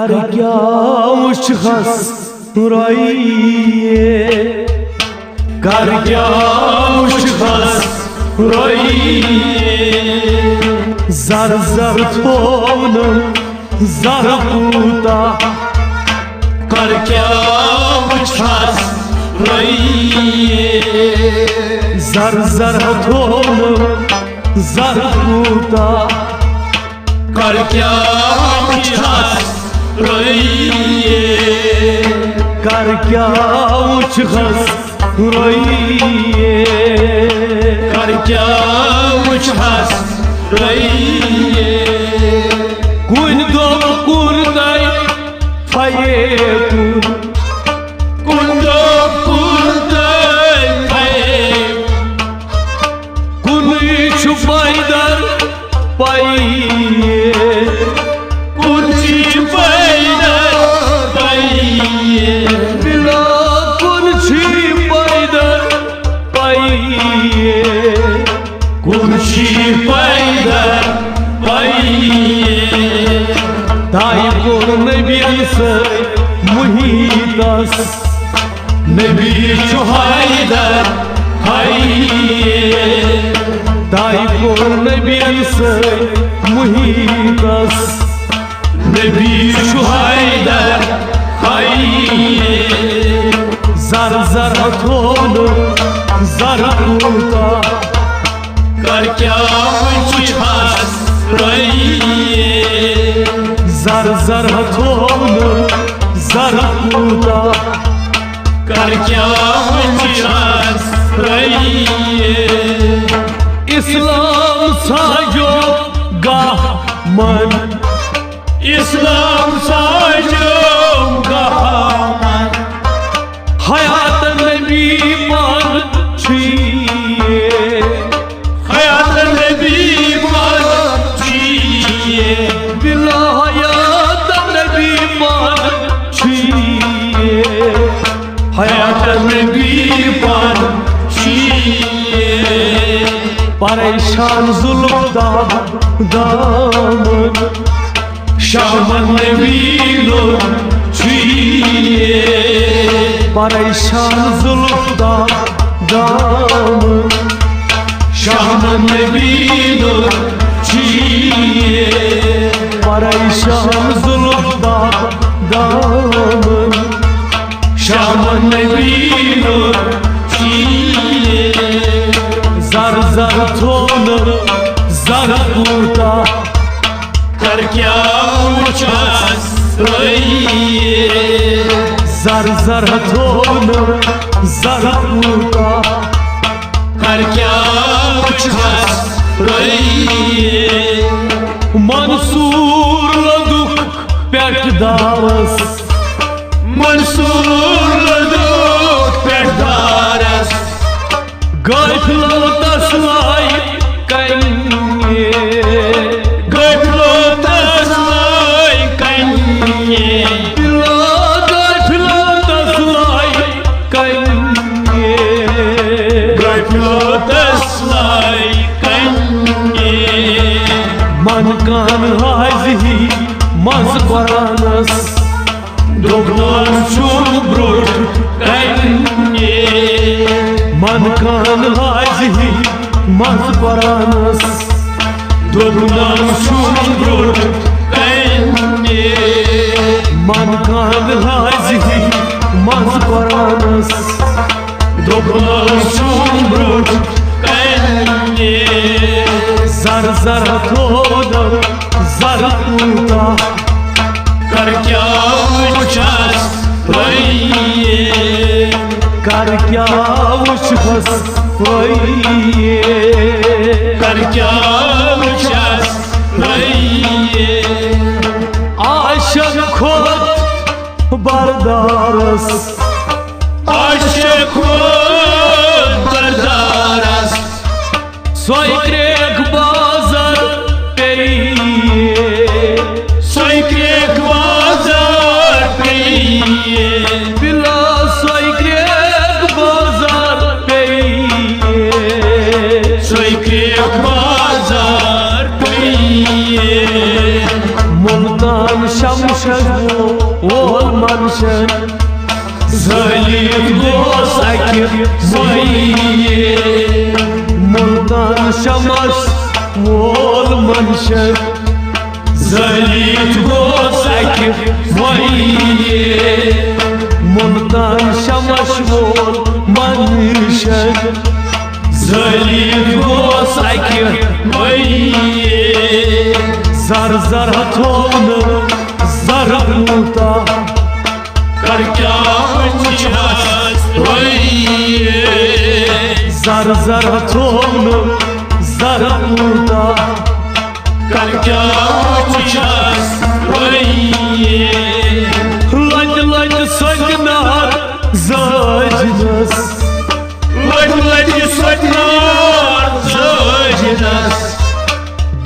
कर क्या मुश्खस रोइए, कर क्या मुश्खस रोइए। जर जर थोन जर पूता, कर क्या मुश्खस रोइए। जर जर थोन जर पूता, कर क्या मुश्खस रोइए। कर क्या मुश्खस रोइए, कर क्या मुश्खस रोइए। कुन दो कुन दाई फाये कुन दो कुन दाई फाये, कुन छुपाईदर पाइए, कुन छुपाईदर पाइए। बिना कुन छुपाईदर पाइए, कुन छुपाईदर पाइए। दाई कुन नबी से मुहीदस, नबी चुहाईदर हाइए। दाई कुन नबी से मुहीदस, नबी चुहाईदर हाइए। जर जर थोन जर पूता, कर क्या मुश्खस रोइए। जर जर थोन जर पूता, कर क्या मुश्खस रोइए। इस्लाम साजो गाह मन, इस्लाम साजो गाह मन। हयात नबी मान छिए, हयात नबी मान छिए। बिला हयात नबी मान छिए, हयात नबी मान छिए। परेशान जुल्म दामन, शामन नबी लोग छिए। परेशान जुल्म दामन, शामन नबी लोग छिए। परेशान जुल्म दामन, शामन नबी लोग छिए। जर जर थोन जर पूता, कर क्या मुश्खस रोइए। जर जर थोन जर पूता, कर क्या मुश्खस रोइए। मंसूर लदुख पेट दारस, मंसूर लदुख पेट दारस। गफलो तस्लाई कन्ये, गफलो तस्लाई कन्ये। गफलो तस्लाई कन्ये, गफलो तस्लाई कन्ये। मन कान हाजी मज कुरानस, दोगलान चुन ब्रोट कन्ये। मन कान हाजी मज कुरानस, दोगलान चुन ब्रोट कन्ये। मन कान हाजी मज कुरानस, दोगलान चुन ब्रोट कन्ये। जर जर थोन जर पूता, कर क्या मुश्खस रोइए। कर क्या मुश्खस रोइए, कर क्या मुश्खस रोइए। आशिक खुद बरदारस, आशिक खुद बरदारस। सोइक्रेक बाजार पेइए, सोइक्रेक बाजार पेइए। बिला सोइक्रेक बाजार पेइए, सोइक्रेक बाजार पेइए। Multan Shamshad manşet Zalim gosaki moye Multan şamas vol manşet Zalim gosaki moye Multan şamas vol manşet Zalim gosaki moye Zar zar hatonu zar multa Karkya uças roye Zar zar hatonu zar multa Karkya uças roye Layd layd sagnar zajnas Layd sagnar zajnas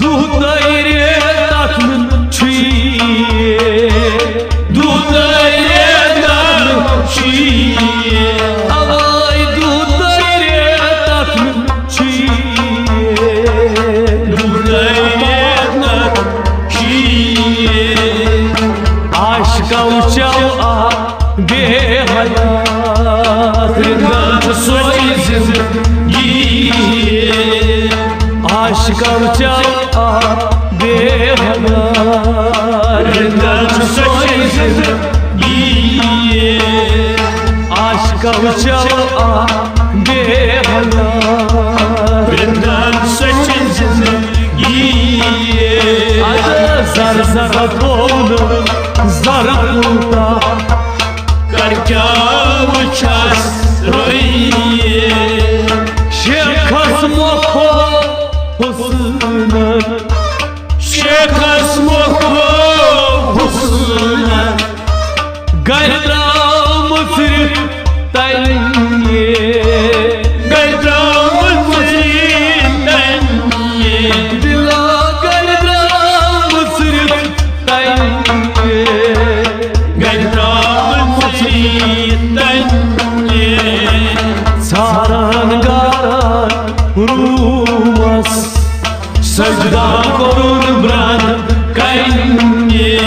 Dudayre takmin çiye Dudayre takmin çiye Alay dudayre takmin çiye Dudayre takmin çiye Aşka uçav a behayat Rindan soyizim giye Aşka uçav a behayat Rindan soyizim giye Aşka uçav a behayat Rindan soyizim giye Zar zar hatonu zar multa Karkya uças roye Şekas moko husnan Şekas moko husna Gayra mısır tanye Gaydra mısrinden ye Dila gayra mısır tanye Gaydra mısrinden ye Saran garan rumas Sajda korun bran kayne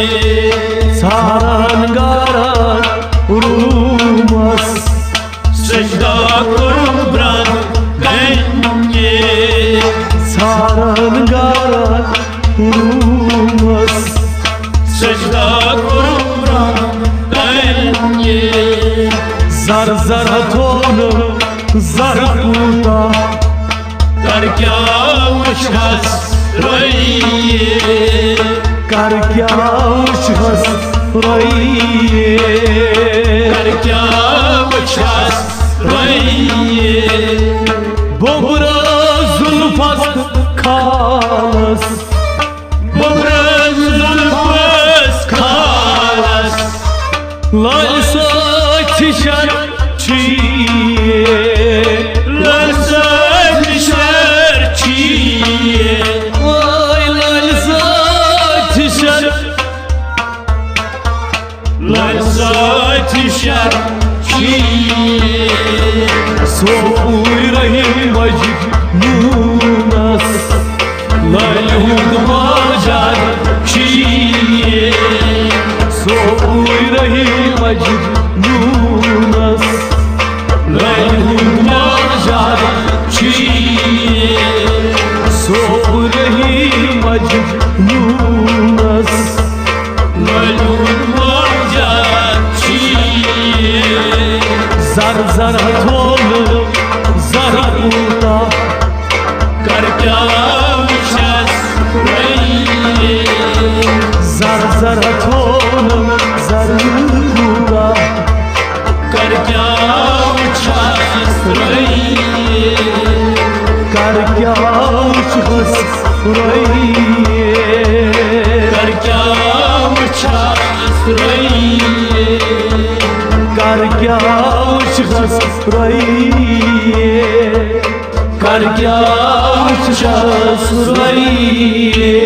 Saran garan rumas Sajda korun bran kayne Saran garan rumas Sajda korun bran kayne Zar zar hatonu zar multa Karkya uças roye Karkya uçhas roye Karkya uças roye Bobra zulfas kalas Bobraz zulfas kalas Lal saçışar çiye Lansa düşer çiğe Vay lal saçışar Lansa düşer çiğe Soğuy rahim acık nunas Lal hudmacar çiğe Soğuy rahim acık nunas Lal hudmacar çiğe Soğuy rahim acık nunas Lal hudmacar çiğe Zar zar hatonu zar multa Karkya uças roye Zar zar hatonu zar multa Karkya uças roye Karkya uçhas roye Karkya uças roye Karkya uçhas roye Karkya uçhas roye